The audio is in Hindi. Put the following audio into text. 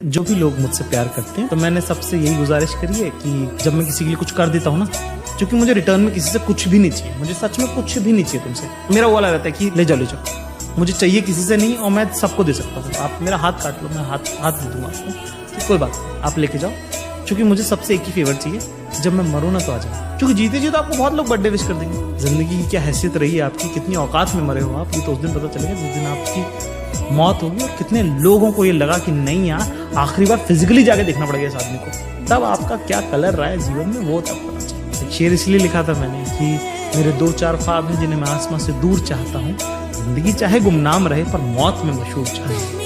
जो भी लोग मुझसे प्यार करते हैं तो मैंने सबसे यही गुजारिश करी है कि जब मैं किसी के लिए कुछ कर देता हूँ ना, क्योंकि मुझे रिटर्न में किसी से कुछ भी नहीं चाहिए, मुझे सच में कुछ भी नहीं चाहिए तुमसे। मेरा वो वाला रहता है कि ले जाओ, मुझे चाहिए किसी से नहीं, और मैं सबको दे सकता हूँ। आप मेरा हाथ काट लो, मैं हाथ दे दूंगा आपको, तो कोई बात नहीं, आप लेके जाओ। क्योंकि मुझे सबसे एक ही फेवर चाहिए, जब मैं मरूँ ना तो आ जाए। क्योंकि जीते जी तो आपको बहुत लोग बर्थडे विश कर देंगे। जिंदगी की क्या हैसियत रही है आपकी, कितनी औकात में मरे हो आप, ये तो उस दिन पता चलेगा जिस दिन आपकी मौत होगी। और कितने लोगों को ये लगा कि नहीं यार, आखिरी बार फिजिकली जाके देखना पड़ेगा इस आदमी को, तब आपका क्या कलर रहा है जीवन में वो तब पता चलेगा। एक शेर इसलिए लिखा था मैंने कि मेरे 2-4 ख्वाब हैं जिन्हें मैं आसमां से दूर चाहता हूँ। जिंदगी चाहे गुमनाम रहे पर मौत में मशहूर चाहता हूँ।